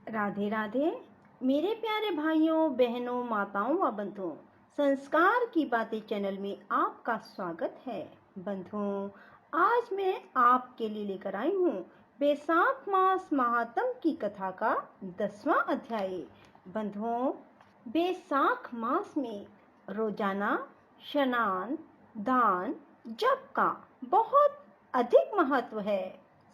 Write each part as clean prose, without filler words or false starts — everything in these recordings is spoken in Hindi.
राधे राधे मेरे प्यारे भाइयों बहनों माताओं व बंधुओं, संस्कार की बातें चैनल में आपका स्वागत है। बंधुओं, आज मैं आपके लिए लेकर आई हूँ बैसाख मास महात्म की कथा का 10वां अध्याय। बंधुओं, बैसाख मास में रोजाना स्नान, दान, जप का बहुत अधिक महत्व है।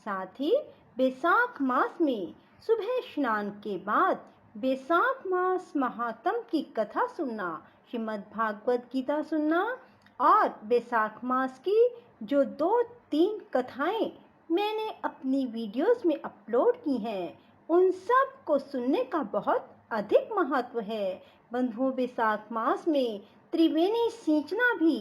साथ ही बैसाख मास में सुबह स्नान के बाद बैसाख मास महात्म की कथा सुनना, श्रीमद् भागवत गीता सुनना और बैसाख मास की जो 2-3 कथाएं मैंने अपनी वीडियोस में अपलोड की हैं, उन सब को सुनने का बहुत अधिक महत्व है। बंधुओं, बैसाख मास में त्रिवेणी सिंचना भी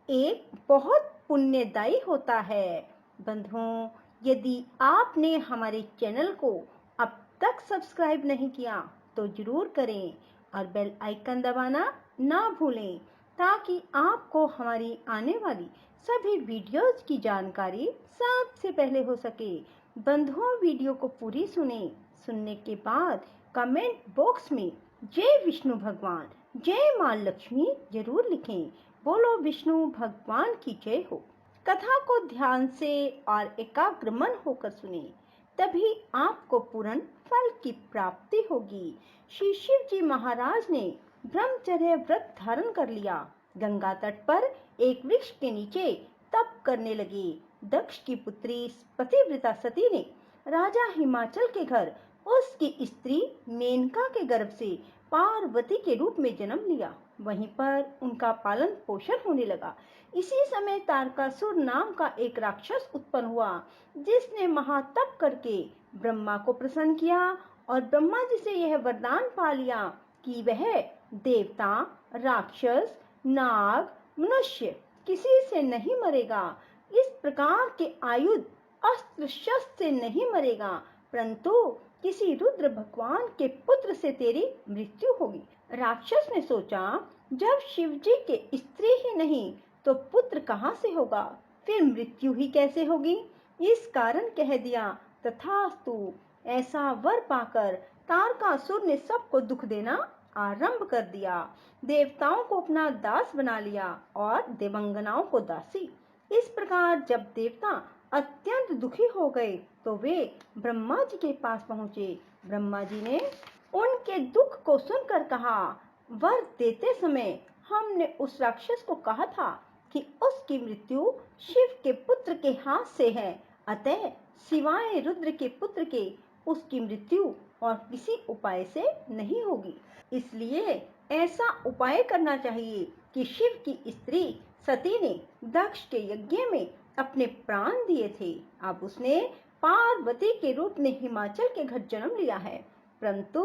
एक बहुत पुण्यदायी होता है। बंधुओं, यदि आपने हमारे चैनल को अब तक सब्सक्राइब नहीं किया तो जरूर करें और बेल आइकन दबाना ना भूलें, ताकि आपको हमारी आने वाली सभी वीडियोस की जानकारी सबसे पहले हो सके। बंधुओं, वीडियो को पूरी सुनने के बाद कमेंट बॉक्स में जय विष्णु भगवान, जय मां लक्ष्मी जरूर लिखें। बोलो विष्णु भगवान की जय हो। कथा को ध्यान से और एकाग्र मन होकर सुने, तभी आपको पूर्ण फल की प्राप्ति होगी। श्री शिव जी महाराज ने ब्रह्मचर्य व्रत धारण कर लिया। गंगा तट पर एक वृक्ष के नीचे तप करने लगे। दक्ष की पुत्री पतिव्रता सती ने राजा हिमाचल के घर उसकी स्त्री मेनका के गर्भ से पार्वती के रूप में जन्म लिया। वहीं पर उनका पालन पोषण होने लगा। इसी समय तारकासुर नाम का एक राक्षस उत्पन्न हुआ, जिसने महातप करके ब्रह्मा को प्रसन्न किया और ब्रह्मा जी से यह वरदान पा लिया कि वह देवता, राक्षस, नाग, मनुष्य किसी से नहीं मरेगा। इस प्रकार के आयुध, अस्त्र शस्त्र से नहीं मरेगा, परंतु किसी रुद्र भगवान के पुत्र से तेरी मृत्यु होगी। राक्षस ने सोचा, जब शिव जी के स्त्री ही नहीं तो पुत्र कहाँ से होगा, फिर मृत्यु ही कैसे होगी। इस कारण कह दिया, तथास्तु। ऐसा वर पाकर तारकासुर ने सबको दुख देना आरंभ कर दिया। देवताओं को अपना दास बना लिया और देवंगनाओं को दासी। इस प्रकार जब देवता अत्यंत दुखी हो गए तो वे ब्रह्मा जी के पास पहुंचे। ब्रह्मा जी ने उनके दुख को सुनकर कहा, वर देते समय हमने उस राक्षस को कहा था कि उसकी मृत्यु शिव के पुत्र के हाथ से है, अतः सिवाय रुद्र के पुत्र के उसकी मृत्यु और किसी उपाय से नहीं होगी। इसलिए ऐसा उपाय करना चाहिए कि शिव की स्त्री सती ने दक्ष के यज्ञ में अपने प्राण दिए थे। अब उसने पार्वती के रूप में हिमाचल के घर जन्म लिया है, परंतु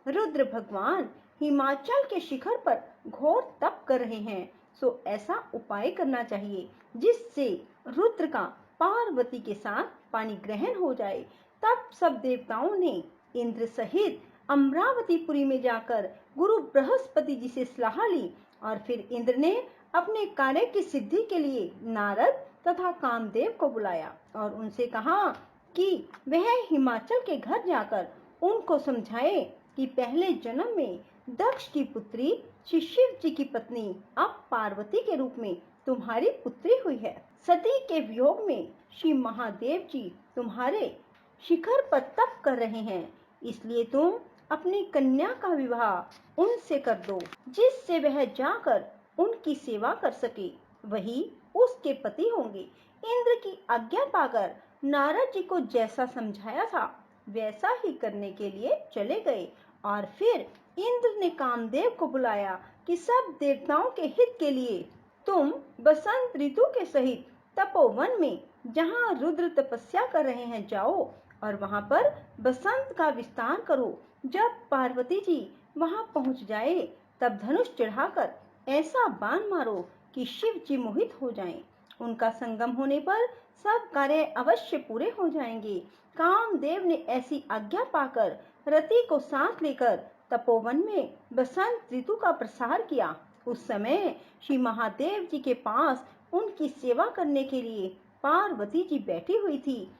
रुद्र भगवान हिमाचल के शिखर पर घोर तप कर रहे हैं। सो ऐसा उपाय करना चाहिए जिससे रुद्र का पार्वती के साथ पानी ग्रहण हो जाए। तब सब देवताओं ने इंद्र सहित अमरावतीपुरी में जाकर गुरु बृहस्पति जी से सलाह ली और फिर इंद्र ने अपने कार्य की सिद्धि के लिए नारद तथा कामदेव को बुलाया और उनसे कहा कि वह हिमाचल के घर जाकर उनको समझाए कि पहले जन्म में दक्ष की पुत्री श्री शिव जी की पत्नी अब पार्वती के रूप में तुम्हारी पुत्री हुई है। सती के वियोग में श्री महादेव जी तुम्हारे शिखर पर तप कर रहे हैं, इसलिए तुम अपनी कन्या का विवाह उनसे कर दो, जिससे वह जाकर उनकी सेवा कर सके, वही उसके पति होंगे। इंद्र की आज्ञा पाकर नारद जी को जैसा समझाया था वैसा ही करने के लिए चले गए और फिर इंद्र ने कामदेव को बुलाया कि सब देवताओं के हित के लिए तुम बसंत ऋतु के सहित तपोवन में, जहाँ रुद्र तपस्या कर रहे हैं, जाओ और वहां पर बसंत का विस्तार करो। जब पार्वती जी वहां पहुंच जाए तब धनुष चढ़ाकर ऐसा बाण मारो कि शिव जी मोहित हो जाएं। उनका संगम होने पर सब कार्य अवश्य पूरे हो जाएंगे। कामदेव ने ऐसी आज्ञा पाकर रति को साथ लेकर तपोवन में बसंत ऋतु का प्रसार किया। उस समय श्री महादेव जी के पास उनकी सेवा करने के लिए पार्वती जी बैठी हुई थी।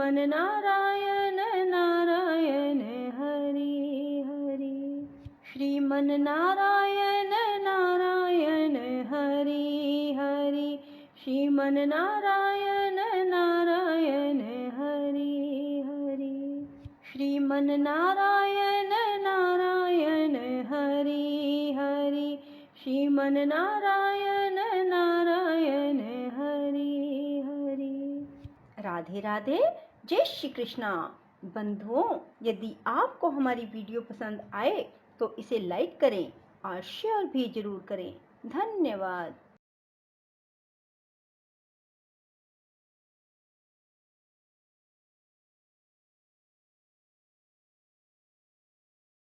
श्रीमन नारायण नारायण हरि हरि। श्रीमन नारायण नारायण हरि हरि। श्रीमन नारायण नारायण हरि हरि। श्रीमन नारायण नारायण हरि हरि। श्रीमन नारायण नारायण हरि हरि। राधे राधे, जय श्री कृष्णा। बंधुओं, यदि आपको हमारी वीडियो पसंद आए तो इसे लाइक करें और शेयर भी जरूर करें। धन्यवाद।